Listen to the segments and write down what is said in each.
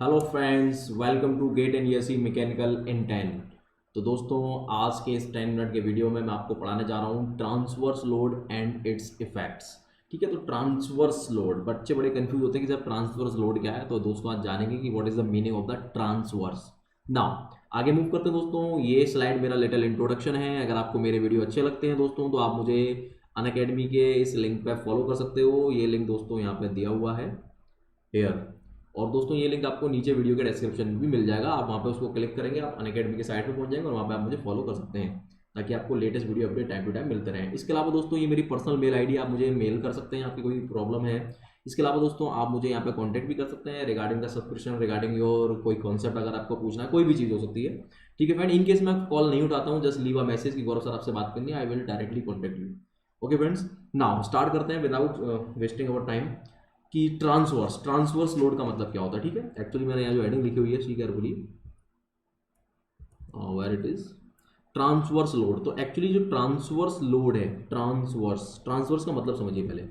Hello friends, welcome to GATE and ESC mechanical in 10। तो दोस्तों, आज के इस 10 मिनट के वीडियो में मैं आपको पढ़ाने जा रहा हूँ transverse load and it's effects. ठीक है, तो ट्रांसवर्स लोड, बच्चे बड़े कंफ्यूज होते हैं कि सर ट्रांसवर्स लोड क्या है। तो दोस्तों आज जानेंगे कि what is the meaning of the transverse. Now आगे मूव करते हैं दोस्तों। ये स्लाइड मेरा लिटिल इंट्रोडक्शन है। अगर आपको मेरे वीडियो अच्छे लगते हैं दोस्तों तो आप मुझे अनअकैडमी के इस लिंक पे फॉलो कर सकते हो। ये लिंक दोस्तों यहाँ पे दिया हुआ है हेयर। और दोस्तों ये लिंक आपको नीचे वीडियो के डिस्क्रिप्शन में भी मिल जाएगा। आप वहाँ पे उसको क्लिक करेंगे, आप अनअकैडमी के साइट पे पहुंच जाएंगे और वहाँ पे आप मुझे फॉलो कर सकते हैं ताकि आपको latest video update time to time मिलते रहें। इसके अलावा दोस्तों ये मेरी पर्सनल मेल आईडी, आप मुझे मेल कर सकते हैं आपकी कोई प्रॉब्लम है। इसके अलावा दोस्तों आप मुझे यहाँ पे कॉन्टैक्ट भी कर सकते हैं regarding the subscription, regarding your कोई कॉन्सेप्ट अगर आपको पूछना है, कोई भी चीज़ हो सकती है। ठीक है फ्रेंड, इन केस मैं कॉल नहीं उठाता हूँ, जस्ट लीव अ मैसेज कि गौरव सर आपसे बात करनी है, I will directly contact you. Okay friends, now start करते हैं विदाउट वेस्टिंग अवर टाइम कि ट्रांसवर्स ट्रांसवर्स लोड का मतलब क्या होता है। ठीक है, एक्चुअली मैंने यहाँ जो हेडिंग लिखी हुई है see carefully, where it is transverse load. तो एक्चुअली जो ट्रांसवर्स लोड है, ट्रांसवर्स ट्रांसवर्स का मतलब समझिए पहले।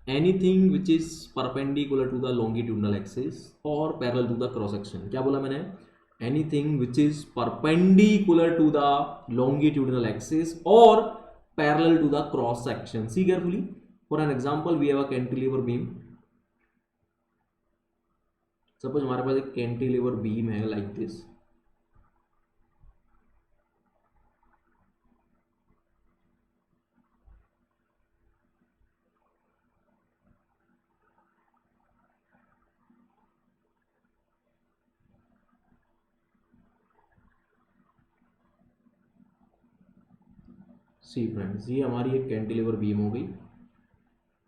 Anything which is perpendicular to the longitudinal axis और parallel to the cross section. क्या बोला मैंने? Anything which is perpendicular to the longitudinal axis और parallel to the cross section. See carefully, for an example we have a cantilever beam. Suppose हमारे पास एक cantilever beam है like this. C friends, ये हमारी एक कैंटिलीवर बीम हो गई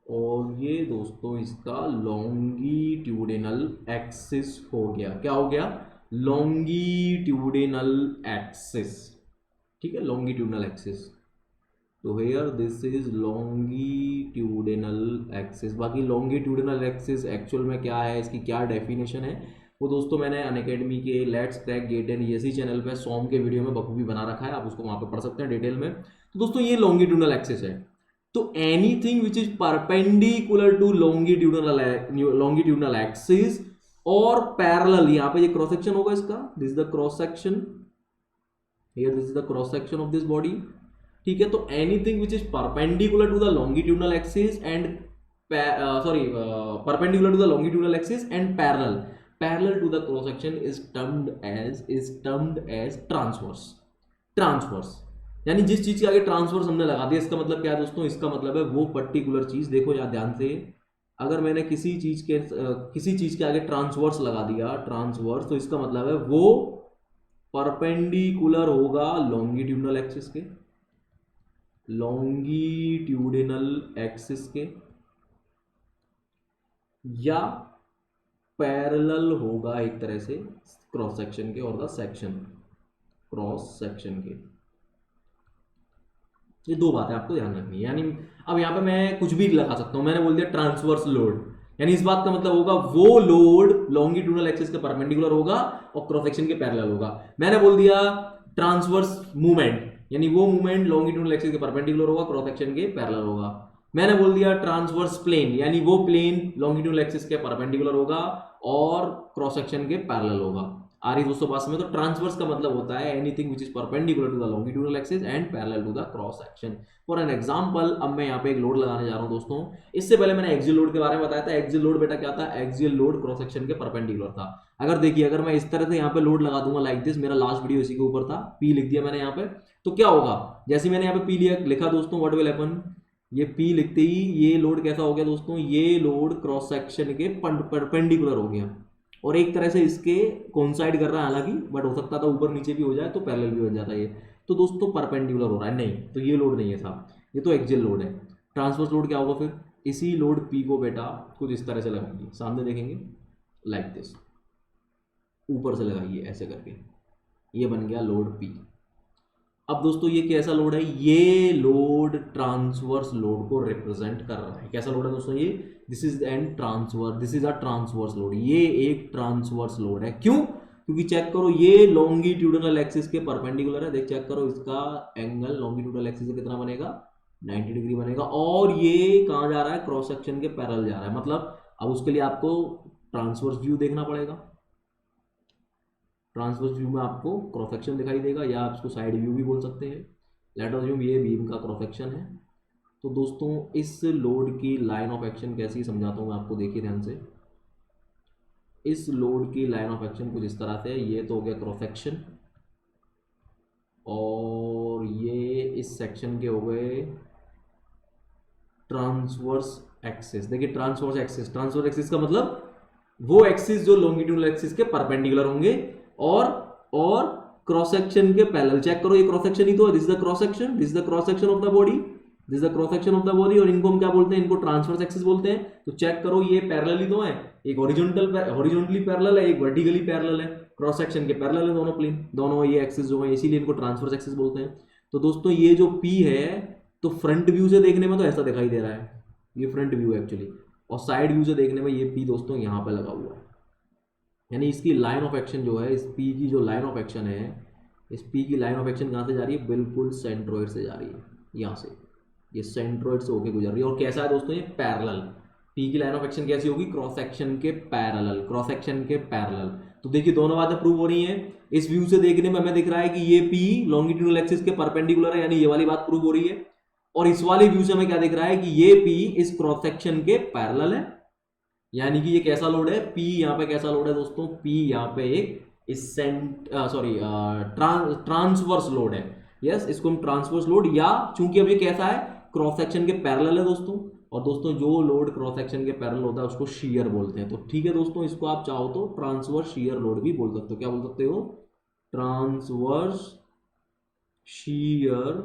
और ये दोस्तों इसका लॉन्गिट्यूडिनल एक्सिस हो गया। क्या हो गया? Longitudinal axis. ठीक है, लॉन्गिट्यूडिनल एक्सिस। तो here this is longitudinal axis. बाकी लॉन्गिट्यूडिनल एक्सिस एक्चुअल में क्या है, इसकी क्या डेफिनेशन है, वो दोस्तों मैंने अनअकैडमी के let's crack GATE and ESC channel पे सॉम के वीडियो में बखूबी बना रखा है, आप उसको वहां पे पढ़ सकते हैं डिटेल में। तो दोस्तों ये लॉन्गिट्यूडिनल एक्सिस है। तो anything which is perpendicular to longitudinal axis और पैरेलल, यहां पे ये क्रॉस सेक्शन होगा इसका, this is the cross section, here this is the cross section of this body. ठीक है, तो anything which is perpendicular to the longitudinal axis and perpendicular to the longitudinal axis and parallel to the cross section is termed as transverse. Transverse यानी जिस चीज के आगे transverse हमने लगा दिया, इसका मतलब क्या है दोस्तों? इसका मतलब है वो पर्टिकुलर चीज, देखो यार ध्यान से, अगर मैंने किसी चीज के आगे ट्रांसवर्स लगा दिया, ट्रांसवर्स, तो इसका मतलब है वो परपेंडिकुलर होगा लॉन्गिट्यूडनल एक्सिस के, लॉन्गिट्यूडिनल एक्सिस के, या पैरेलल होगा एक तरह से क्रॉस सेक्शन के और द सेक्शन, क्रॉस सेक्शन के। ये दो बातें आपको ध्यान रखनी है। यानी अब यहाँ पे मैं कुछ भी लगा सकता हूं, मैंने बोल दिया ट्रांसवर्स लोड, यानी इस बात का मतलब होगा वो लोड लॉन्गिट्यूडनल एक्सिस के परपेंडिकुलर होगा और क्रॉस सेक्शन के पैरेलल होगा। मैंने बोल दिया ट्रांसवर्स मूवमेंट, यानी वो मूवमेंट लॉन्गिट्यूडनल एक्सिस के परपेंडिकुलर होगा, क्रॉस सेक्शन के पैरेलल होगा। मैंने बोल दिया ट्रांसवर्स प्लेन, यानी वो प्लेन लॉन्गिट्यूडनल एक्सिस के परपेंडिकुलर होगा और क्रॉस सेक्शन के पैरेलल होगा। आ रही दोस्तों पास में? तो ट्रांसवर्स का मतलब होता है anything which is perpendicular to the longitudinal axis and parallel to the cross section. For an example, अब मैं यहाँ पे एक लोड लगाने जा रहा हूँ दोस्तों। इससे पहले मैंने एक्सियल लोड के बारे में बताया था। एक्सियल लोड बेटा क्या था? एक्सियल लोड क्रॉस सेक्शन के परपेंडिकुलर था। अगर देखिए, अगर मैं इस तरह से यहाँ पे लोड लगा दूंगा लाइक दिस, मेरा लास्ट वीडियो इसी के ऊपर था, पी लिख दिया मैंने यहाँ पे, तो क्या होगा? जैसे मैंने यहाँ पे पी लिखा दोस्तों, व्हाट विल हैपन? ये पी लिखते ही ये लोड कैसा हो गया दोस्तों? ये लोड क्रॉस सेक्शन के परपेंडिकुलर हो गया और एक तरह से इसके कोइंसाइड कर रहा है, हालांकि बट हो सकता था ऊपर नीचे भी हो जाए तो पैरेलल भी बन जाता है ये। तो दोस्तों परपेंडिकुलर हो रहा है, नहीं तो ये लोड नहीं है साहब, ये तो एक्सियल लोड है। ट्रांसवर्स लोड क्या होगा फिर? इसी लोड पी को बेटा कुछ इस तरह से लगाइए, सामने देखेंगे लाइक दिस, ऊपर से लगाइए ऐसे करके, ये बन गया लोड पी। अब दोस्तों ये कैसा लोड है? ये लोड ट्रांसवर्स लोड को रिप्रेजेंट कर रहा है। कैसा लोड है दोस्तों ये? This is an transverse, this is a transverse load. ये एक ट्रांसवर्स लोड है। क्यों? क्योंकि चेक करो, ये लॉन्गिट्यूडनल एक्सिस के परपेंडिकुलर है। देख चेक करो, इसका एंगल लॉन्गिट्यूडनल एक्सिस से कितना बनेगा? 90 डिग्री बनेगा। और ये कहाँ जा रहा है? क्रॉस सेक्शन के पैरेलल जा रहा है। मतलब अब उसके लिए आपको ट्रांसवर्स व्यू देखना पड़ेगा। ट्रांसवर्स व्यू में आपको क्रॉस सेक्शन दिखाई देगा, या आप इसको साइड व्यू भी बोल सकते हैं। लेट अस अज्यूम ये बीम का क्रॉस सेक्शन है। तो दोस्तों इस लोड की लाइन ऑफ एक्शन कैसी समझाता हूँ मैं आपको, देखिए ध्यान से। इस लोड की लाइन ऑफ एक्शन कुछ इस तरह से है। ये तो हो गया क्रॉस सेक्शन, और ये इस सेक्शन के हो गए ट्रांसवर्स एक्सिस। देखिए ट्रांसवर्स एक्सिस का मतलब वो एक्सिस जो लॉन्गिट्यूडनल एक्सिस के परपेंडिकुलर होंगे और क्रॉस सेक्शन के पैरेलल। चेक करो, ये क्रॉस सेक्शन ही तो है। This is the cross section, this is the cross section of the body, this is the cross section of the body, और इनको हम क्या बोलते हैं, इनको ट्रांसवर्स एक्सिस बोलते हैं। तो चेक करो, ये पैरेलल ही तो है, एक हॉरिजॉन्टली पैरेलल है, एक वर्टिकली पैरेलल है। क्रॉस सेक्शन के पैरेलल है दोनों प्लेन, दोनों ये एक्सिस जो है, इसीलिए इनको ट्रांसवर्स एक्सिस बोलते हैं। तो दोस्तों ये जो P है, तो फ्रंट व्यू से देखने में तो ऐसा दिखाई दे रहा है, ये फ्रंट व्यू है एक्चुअली, और साइड व्यू से देखने में ये P दोस्तों यहाँ पे लगा हुआ है। यानी इसकी लाइन ऑफ एक्शन जो है, इस P की जो लाइन ऑफ एक्शन है, इस P की लाइन ऑफ एक्शन कहाँ से जा रही है, बिल्कुल सेंट्रोइड से जा रही है, यहाँ से, ये सेंट्रोइड से होके गुजर रही है। और कैसा है दोस्तों, ये पैरेलल। P की लाइन ऑफ एक्शन कैसी होगी, क्रॉस सेक्शन के पैरेलल, क्रॉस सेक्शन के पैरेलल। तो देखिए दोनों बातें प्रूव हो रही हैं। इस व्यू से देखने में हमें दिख रहा है कि ये P लॉन्गिट्यूडनल एक्सिस के परपेंडिकुलर है, यानी ये वाली बात प्रूव हो रही है। और इस वाले व्यू से हमें क्या दिख रहा है कि ये P इस क्रॉस सेक्शन के पैरेलल है, यानी कि ये कैसा लोड है, P यहाँ पे कैसा लोड है दोस्तों, P यहाँ पे एक ट्रांसवर्स लोड है। यस, इसको हम ट्रांसवर्स लोड, या चूंकि अब ये कैसा है, क्रॉस सेक्शन के पैरेलल है दोस्तों। और दोस्तों जो लोड क्रॉस सेक्शन के पैरेलल होता है उसको शीयर बोलते हैं। तो ठीक है दोस्तों, इसको आप चाहो तो ट्रांसवर्स शीयर लोड भी बोल सकते हो। क्या बोल सकते हो, ट्रांसवर्स शीयर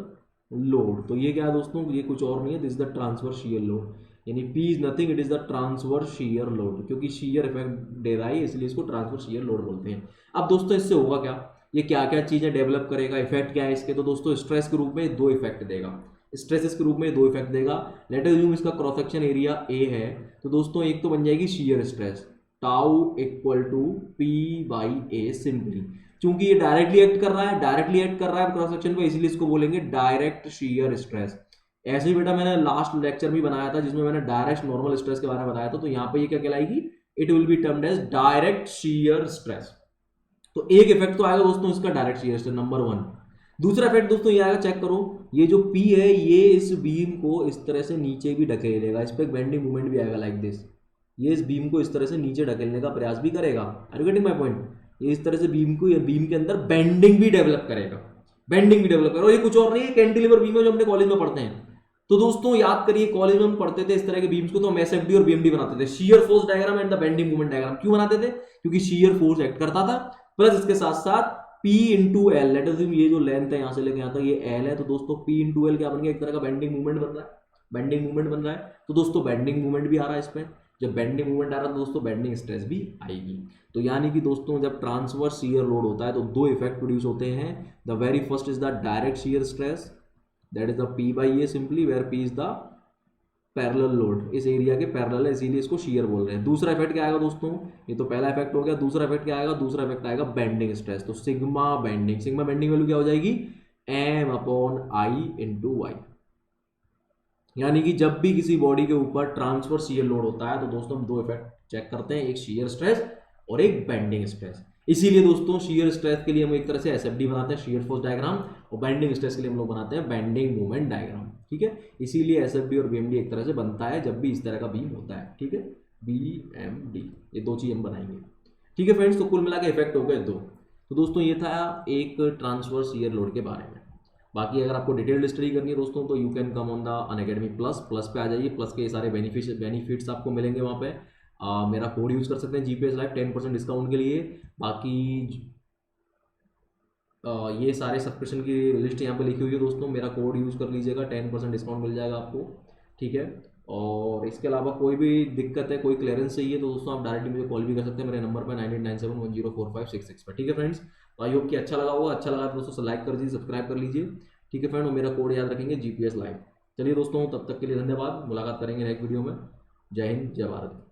लोड। तो ये क्या है दोस्तों, ये कुछ और नहीं है, this is the transverse shear load. यानी P is nothing, it is the transverse shear load, क्योंकि शीयर इफेक्ट दे रहा है इसलिए इसको ट्रांसवर्स शीयर लोड बोलते हैं। अब दोस्तों इससे होगा क्या, ये क्या क्या चीजें डेवलप करेगा, इफेक्ट क्या है इसके। तो दोस्तों स्ट्रेस के रूप में दो इफेक्ट देगा, स्ट्रेसेस के रूप में दो इफेक्ट देगा। लेट अस अज्यूम इसका क्रॉस सेक्शन एरिया A है, तो दोस्तों एक तो बन जाएगी shear stress, tau equal to P/A simply. चूंकि ये डायरेक्टली एक्ट कर रहा है क्रॉस सेक्शन पे, इसलिए इसको बोलेंगे डायरेक्ट शीयर स्ट्रेस। ऐसे ही बेटा मैंने लास्ट लेक्चर भी बनाया था जिसमें मैंने डायरेक्ट नॉर्मल स्ट्रेस के बारे में बताया था। तो यहाँ पे ये क्या कहलाएगी, it will be termed as direct shear stress. तो एक इफेक्ट तो आएगा दोस्तों इसका डायरेक्ट शीयर स्ट्रेस, नंबर 1। दूसरा इफेक्ट दोस्तों ये आएगा, चेक करो, ये जो P है ये इस बीम को इस तरह से नीचे भी ढकेलेगा, इस पे एक बेंडिंग मूवमेंट भी आएगा लाइक दिस। ये इस बीम को इस तरह से नीचे ढकेलने का प्रयास भी करेगा। Are you getting my point. ये इस तरह से बीम के अंदर बेंडिंग भी डेवलप करेगा, और ये कुछ और नहीं है, कैंटिलीवर बीम है जो हमने कॉलेज में पढ़ते हैं। तो दोस्तों याद करिए, कॉलेज में हम पढ़ते थे इस तरह के बीम्स को, तो हम SFD और BMD बनाते थे, shear force diagram and the bending movement diagram. क्यों बनाते थे, क्योंकि शियर फोर्स एक्ट करता था, प्लस इसके साथ साथ P into L, late us assume ये जो लेंथ है यहाँ से लेके यहाँ तक ये L है, तो दोस्तों P इंटू एल क्या बन गया, एक तरह का बेंडिंग मूवमेंट बन रहा है। तो दोस्तों बेंडिंग मूवमेंट भी आ रहा है इस पे, जब बेंडिंग मूवमेंट आ रहा है तो दोस्तों बेंडिंग स्ट्रेस भी आएगी। तो यानी कि दोस्तों जब ट्रांसवर्स शियर लोड होता है तो दो इफेक्ट प्रोड्यूस होते हैं। The very first is the direct shear stress, that is the P/A simply, where P is the parallel load, इस एरिया के पैरेलल है इसीलिए इसको शियर बोल रहे हैं। दूसरा इफेक्ट क्या आएगा दोस्तों, ये तो पहला इफेक्ट हो गया। दूसरा इफेक्ट क्या आएगा, दूसरा इफेक्ट आएगा बेंडिंग स्ट्रेस। तो सिग्मा बेंडिंग वैल्यू क्या हो जाएगी, M/I इंटू वाई। यानी कि जब भी किसी बॉडी के ऊपर ट्रांसवर्स शियर लोड होता है तो दोस्तों हम दो इफेक्ट चेक करते हैं, एक शियर स्ट्रेस और एक बेंडिंग स्ट्रेस। इसीलिए दोस्तों शियर स्ट्रेस के लिए हम एक तरह से SFD बनाते हैं, शियर फोर्स डायग्राम, और बेंडिंग स्ट्रेस के लिए हम लोग बनाते हैं बेंडिंग मूवमेंट डायग्राम। ठीक है, इसीलिए SFD और BMD एक तरह से बनता है जब भी इस तरह का बीम होता है। ठीक है, BMD, ये दो चीज हम बनाएंगे। ठीक है फ्रेंड्स, तो कुल मिला के इफेक्ट हो गए दो। तो दोस्तों ये था एक ट्रांसवर्स शियर लोड के बारे में। बाकी अगर आपको डिटेल्ड स्टडी करनी है दोस्तों तो you can come on the Unacademy plus पे आ जाइए। प्लस के सारे बेनिफिट्स आपको मिलेंगे वहाँ पे। मेरा कोड यूज़ कर सकते हैं GPS Live 10% डिस्काउंट के लिए। बाकी ये सारे सब्सक्रिप्शन की लिस्ट यहाँ पे लिखी हुई है दोस्तों, मेरा कोड यूज़ कर लीजिएगा, 10% डिस्काउंट मिल जाएगा आपको। ठीक है, और इसके अलावा कोई भी दिक्कत है, कोई क्लियरेंस चाहिए तो दोस्तों आप डायरेक्टली मुझे कॉल भी कर सकते हैं मेरे नंबर पर 9897104566 पर। ठीक है फ्रेंड्स, तो आई होप कि अच्छा लगा होगा। अच्छा लगा तो दोस्तों लाइक कर दीजिए, सब्सक्राइब कर लीजिए। ठीक है फ्रेंड, और मेरा कोड याद रखेंगे GPS Live। चलिए दोस्तों, तब तक के लिए धन्यवाद, मुलाकात करेंगे नेक्स्ट वीडियो में। जय हिंद, जय भारत।